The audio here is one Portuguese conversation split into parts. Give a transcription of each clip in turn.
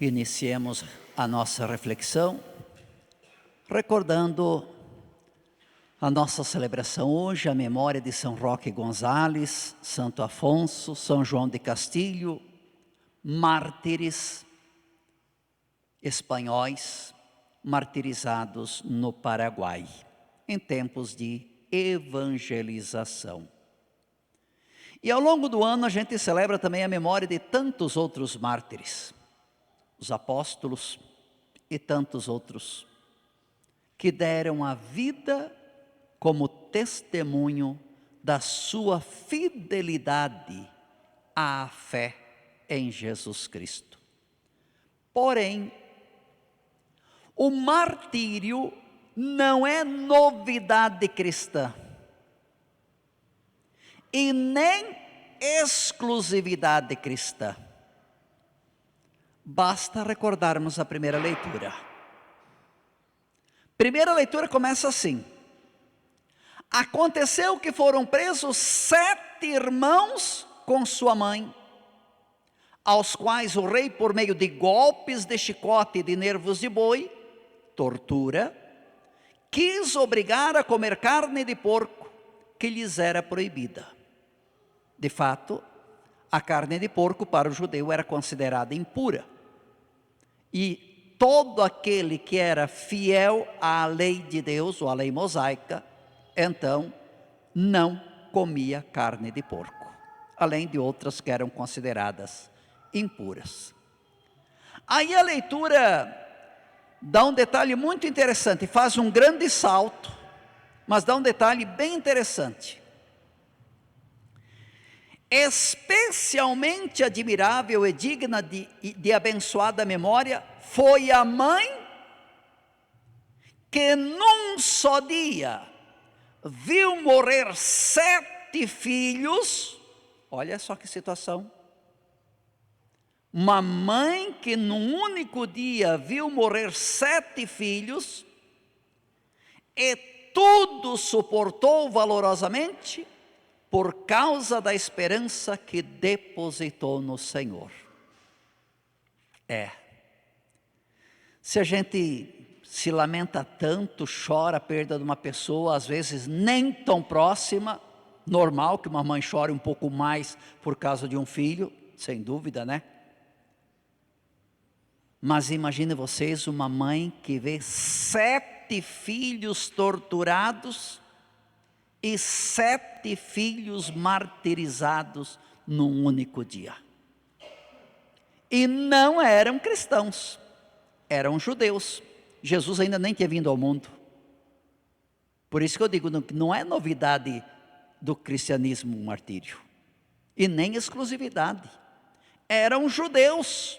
Iniciemos a nossa reflexão, recordando a nossa celebração hoje, a memória de São Roque Gonzales, Santo Afonso, São João de Castilho, mártires espanhóis martirizados no Paraguai, em tempos de evangelização. E ao longo do ano a gente celebra também a memória de tantos outros mártires, os apóstolos e tantos outros, que deram a vida como testemunho da sua fidelidade à fé em Jesus Cristo. Porém, o martírio não é novidade cristã e nem exclusividade cristã. Basta recordarmos a primeira leitura. Primeira leitura começa assim: aconteceu que foram presos 7 irmãos com sua mãe, aos quais o rei, por meio de golpes de chicote e de nervos de boi, tortura, quis obrigar a comer carne de porco, que lhes era proibida. De fato, a carne de porco para o judeu era considerada impura. E todo aquele que era fiel à lei de Deus, ou à lei mosaica, então não comia carne de porco, além de outras que eram consideradas impuras. Aí a leitura dá um detalhe muito interessante, faz um grande salto, mas dá um detalhe bem interessante. Especialmente admirável e digna de abençoada memória foi a mãe que num só dia viu morrer 7 filhos. Olha só que situação. Uma mãe que num único dia viu morrer 7 filhos e tudo suportou valorosamente por causa da esperança que depositou no Senhor. Se a gente se lamenta tanto, chora a perda de uma pessoa, às vezes nem tão próxima, normal que uma mãe chore um pouco mais por causa de um filho, sem dúvida, né? Mas imagine vocês uma mãe que vê 7 filhos torturados e 7 filhos martirizados num único dia. E não eram cristãos, eram judeus. Jesus ainda nem tinha vindo ao mundo. Por isso que eu digo, não é novidade do cristianismo o martírio, e nem exclusividade. Eram judeus.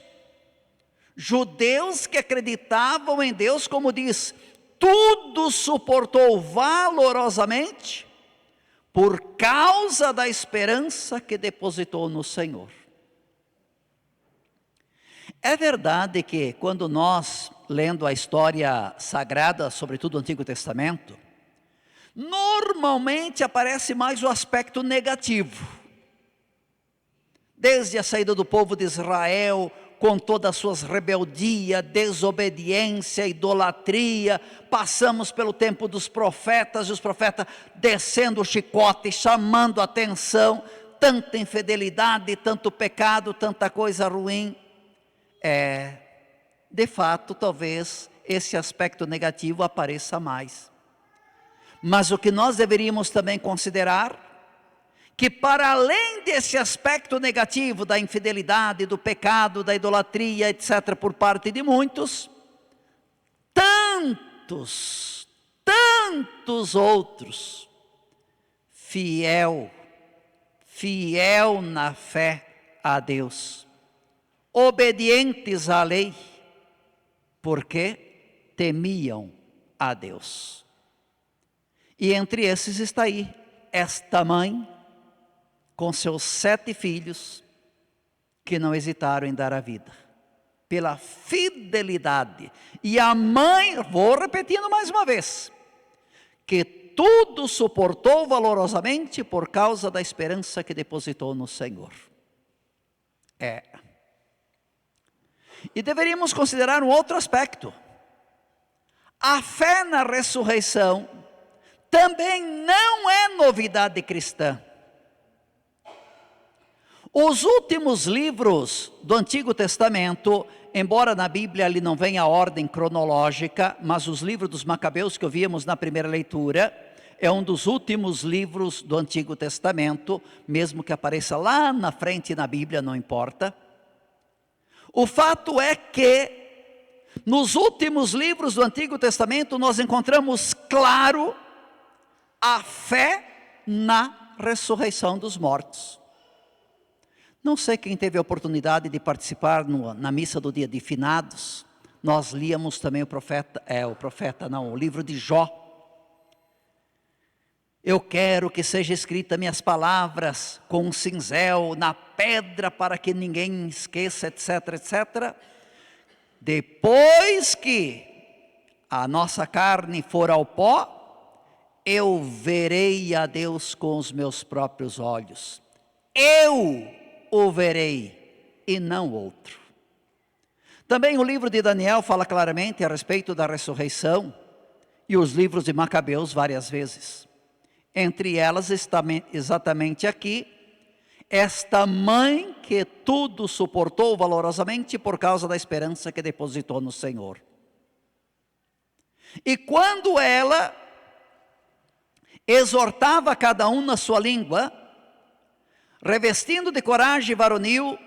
Judeus que acreditavam em Deus, como diz, tudo suportou valorosamente por causa da esperança que depositou no Senhor. É verdade que quando nós, lendo a história sagrada, sobretudo o Antigo Testamento, normalmente aparece mais o aspecto negativo. Desde a saída do povo de Israel, com todas as suas rebeldias, desobediência, idolatria, passamos pelo tempo dos profetas, e os profetas descendo o chicote, chamando a atenção, tanta infidelidade, tanto pecado, tanta coisa ruim. De fato, talvez esse aspecto negativo apareça mais. Mas o que nós deveríamos também considerar, que para além desse aspecto negativo da infidelidade, do pecado, da idolatria, etc., por parte de muitos, tantos outros, fiel na fé a Deus, obedientes à lei, porque temiam a Deus. E entre esses está aí esta mãe, com seus 7 filhos, que não hesitaram em dar a vida, pela fidelidade. E a mãe, vou repetindo mais uma vez, que tudo suportou valorosamente por causa da esperança que depositou no Senhor. E deveríamos considerar um outro aspecto. A fé na ressurreição também não é novidade cristã. Os últimos livros do Antigo Testamento, embora na Bíblia ele não venha a ordem cronológica, mas os livros dos Macabeus que ouvimos na primeira leitura, é um dos últimos livros do Antigo Testamento, mesmo que apareça lá na frente na Bíblia, não importa. O fato é que, nos últimos livros do Antigo Testamento, nós encontramos claro a fé na ressurreição dos mortos. Não sei quem teve a oportunidade de participar na missa do dia de finados. Nós líamos também o livro de Jó. Eu quero que seja escrita minhas palavras com um cinzel na pedra para que ninguém esqueça, etc, etc. Depois que a nossa carne for ao pó, eu verei a Deus com os meus próprios olhos. Eu o verei e não outro. Também o livro de Daniel fala claramente a respeito da ressurreição, e os livros de Macabeus várias vezes. Entre elas está exatamente aqui, esta mãe que tudo suportou valorosamente por causa da esperança que depositou no Senhor. E quando ela exortava cada um na sua língua, revestindo de coragem varonil,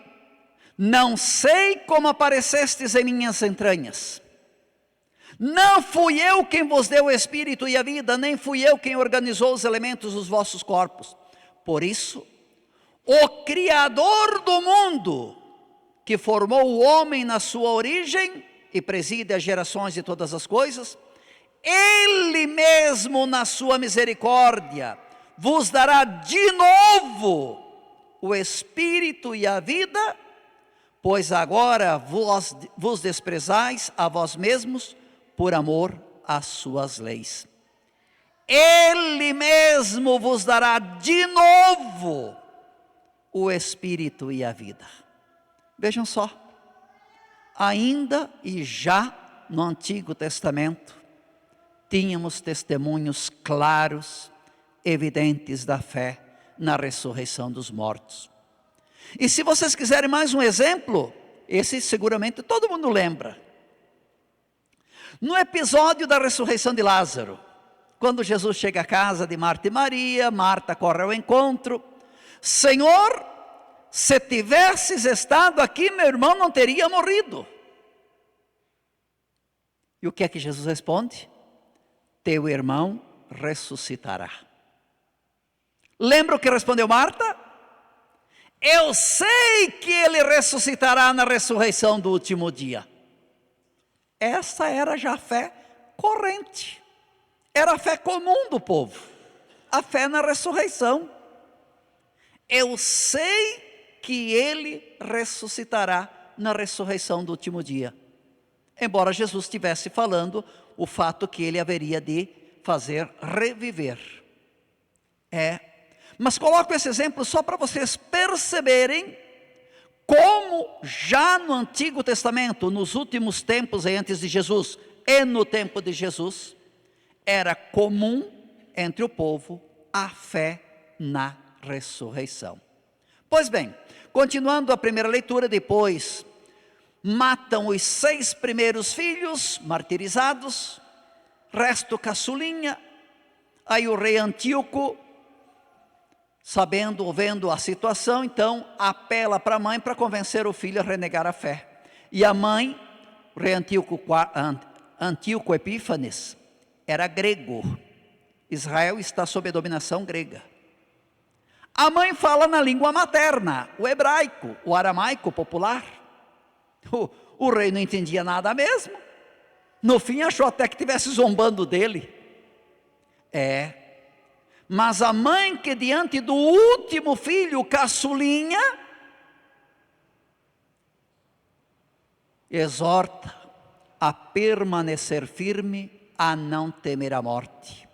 não sei como aparecestes em minhas entranhas. Não fui eu quem vos deu o espírito e a vida, nem fui eu quem organizou os elementos dos vossos corpos. Por isso, o Criador do mundo, que formou o homem na sua origem e preside as gerações de todas as coisas, Ele mesmo na sua misericórdia vos dará de novo o espírito e a vida, pois agora vos desprezais a vós mesmos por amor às suas leis. Ele mesmo vos dará de novo o espírito e a vida. Vejam só, ainda e já no Antigo Testamento, tínhamos testemunhos claros, evidentes da fé na ressurreição dos mortos. E se vocês quiserem mais um exemplo, esse seguramente todo mundo lembra. No episódio da ressurreição de Lázaro, quando Jesus chega à casa de Marta e Maria, Marta corre ao encontro. Senhor, se tivesses estado aqui, meu irmão não teria morrido. E o que é que Jesus responde? Teu irmão ressuscitará. Lembra o que respondeu Marta? Eu sei que ele ressuscitará na ressurreição do último dia. Essa era já a fé corrente. Era a fé comum do povo. A fé na ressurreição. Eu sei que ele ressuscitará na ressurreição do último dia. Embora Jesus estivesse falando o fato que ele haveria de fazer reviver. Mas coloco esse exemplo só para vocês perceberem como já no Antigo Testamento, nos últimos tempos antes de Jesus e no tempo de Jesus, era comum entre o povo a fé na ressurreição. Pois bem, continuando a primeira leitura, depois matam os 6 primeiros filhos martirizados, resta o caçulinha. Aí o rei Antíoco, sabendo ou vendo a situação, então apela para a mãe para convencer o filho a renegar a fé. E a mãe, o rei Antíoco Epífanes, era grego. Israel está sob a dominação grega. A mãe fala na língua materna, o hebraico, o aramaico popular. O rei não entendia nada mesmo. No fim achou até que estivesse zombando dele. Mas a mãe que diante do último filho, o caçulinha, exorta a permanecer firme, a não temer a morte,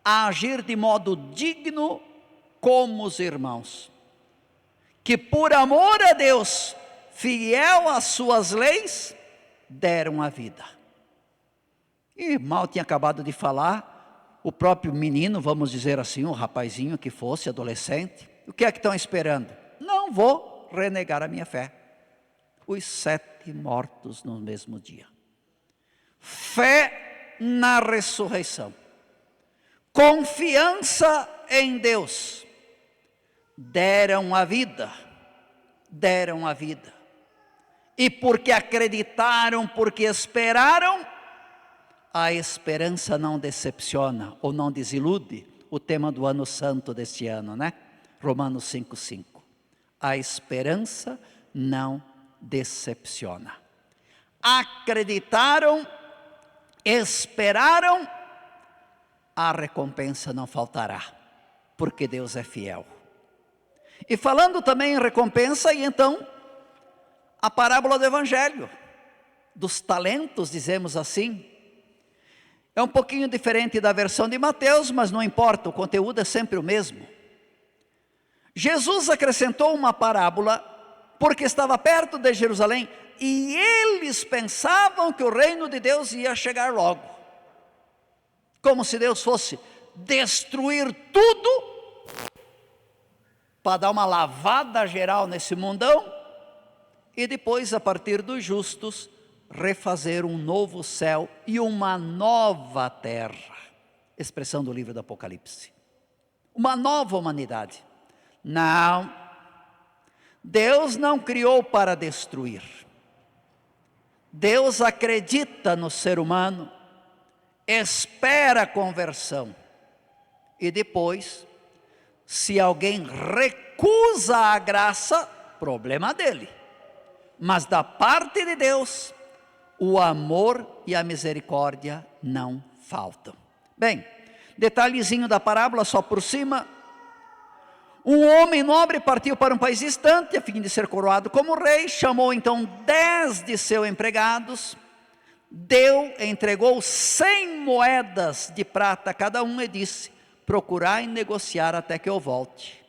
a agir de modo digno como os irmãos, que por amor a Deus fiel às suas leis, deram a vida. E mal tinha acabado de falar, o próprio menino, vamos dizer assim, o rapazinho que fosse, adolescente, o que é que estão esperando? Não vou renegar a minha fé. Os 7 mortos no mesmo dia. Fé na ressurreição. Confiança em Deus. Deram a vida. Deram a vida. E porque acreditaram, porque esperaram, a esperança não decepciona ou não desilude. O tema do ano santo deste ano, né? Romanos 5,5. A esperança não decepciona. Acreditaram, esperaram, a recompensa não faltará, porque Deus é fiel. E falando também em recompensa, e então, a parábola do Evangelho, dos talentos, dizemos assim, é um pouquinho diferente da versão de Mateus, mas não importa, o conteúdo é sempre o mesmo. Jesus acrescentou uma parábola, porque estava perto de Jerusalém, e eles pensavam que o reino de Deus ia chegar logo. Como se Deus fosse destruir tudo, para dar uma lavada geral nesse mundão, e depois, a partir dos justos, refazer um novo céu e uma nova terra. Expressão do livro do Apocalipse. Uma nova humanidade. Não, Deus não criou para destruir. Deus acredita no ser humano, espera a conversão. E depois, se alguém recusa a graça, problema dele. Mas da parte de Deus, o amor e a misericórdia não faltam. Bem, detalhezinho da parábola só por cima. Um homem nobre partiu para um país distante, a fim de ser coroado como rei. Chamou então 10 de seus empregados, entregou 100 moedas de prata a cada um e disse: procurai negociar até que eu volte.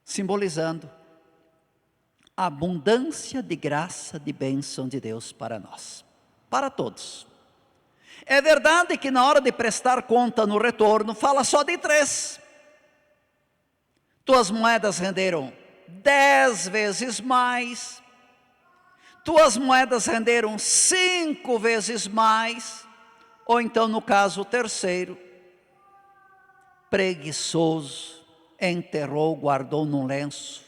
Simbolizando a abundância de graça, de bênção de Deus para nós, para todos. É verdade que na hora de prestar conta no retorno, fala só de 3. Tuas moedas renderam 10 vezes mais, tuas moedas renderam 5 vezes mais, ou então no caso o terceiro, preguiçoso, enterrou, guardou num lenço,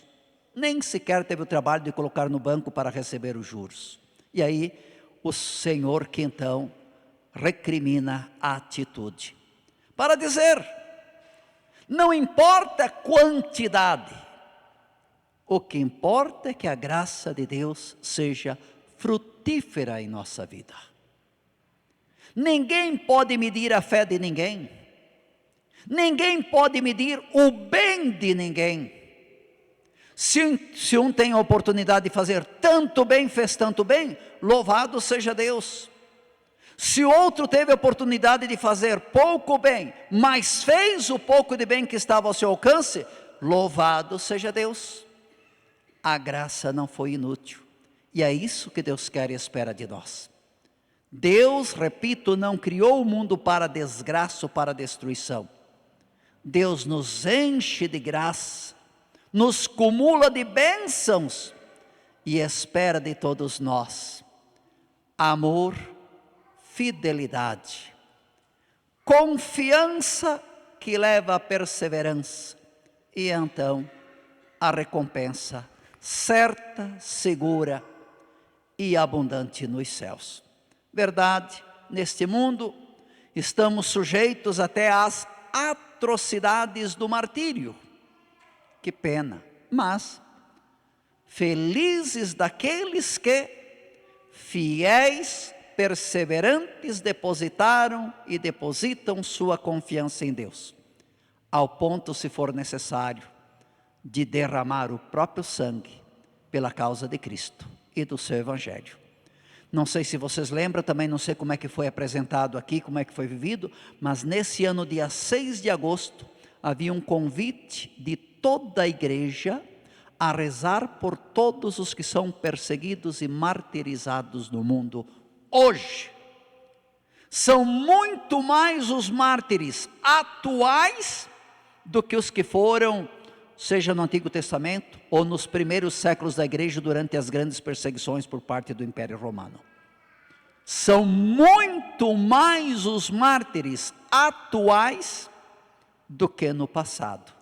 nem sequer teve o trabalho de colocar no banco para receber os juros. E aí o Senhor que então recrimina a atitude, para dizer: não importa a quantidade, o que importa é que a graça de Deus seja frutífera em nossa vida. Ninguém pode medir a fé de ninguém, ninguém pode medir o bem de ninguém. Se um tem a oportunidade de fazer tanto bem, fez tanto bem, louvado seja Deus. Se o outro teve a oportunidade de fazer pouco bem, mas fez o pouco de bem que estava ao seu alcance, louvado seja Deus. A graça não foi inútil, e é isso que Deus quer e espera de nós. Deus, repito, não criou o mundo para desgraça ou para destruição. Deus nos enche de graça, nos cumula de bênçãos e espera de todos nós amor, fidelidade, confiança que leva à perseverança e então a recompensa certa, segura e abundante nos céus. Verdade, neste mundo estamos sujeitos até às atrocidades do martírio. Que pena, mas felizes daqueles que, fiéis, perseverantes, depositaram e depositam sua confiança em Deus, ao ponto, se for necessário, de derramar o próprio sangue pela causa de Cristo e do seu Evangelho. Não sei se vocês lembram, também não sei como é que foi apresentado aqui, como é que foi vivido, mas nesse ano, dia 6 de agosto, havia um convite de toda a igreja a rezar por todos os que são perseguidos e martirizados no mundo hoje. São muito mais os mártires atuais do que os que foram, seja no Antigo Testamento ou nos primeiros séculos da igreja durante as grandes perseguições por parte do Império Romano. São muito mais os mártires atuais do que no passado.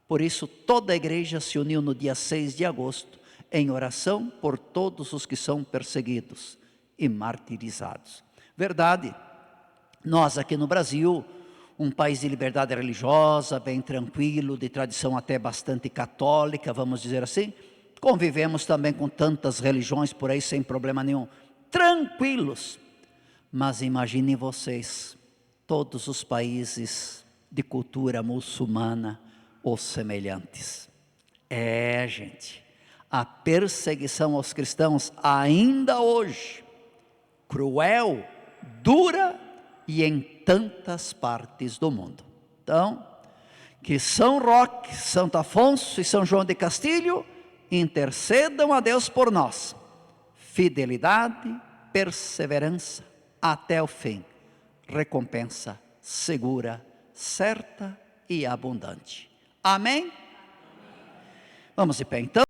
Por isso toda a igreja se uniu no dia 6 de agosto em oração por todos os que são perseguidos e martirizados. Verdade, nós aqui no Brasil, um país de liberdade religiosa, bem tranquilo, de tradição até bastante católica, vamos dizer assim, convivemos também com tantas religiões por aí sem problema nenhum, tranquilos. Mas imaginem vocês, todos os países de cultura muçulmana ou semelhantes. Gente, a perseguição aos cristãos ainda hoje, cruel, dura e em tantas partes do mundo. Então, que São Roque, Santo Afonso e São João de Castilho intercedam a Deus por nós. Fidelidade, perseverança até o fim. Recompensa segura, certa e abundante. Amém? Vamos de pé então.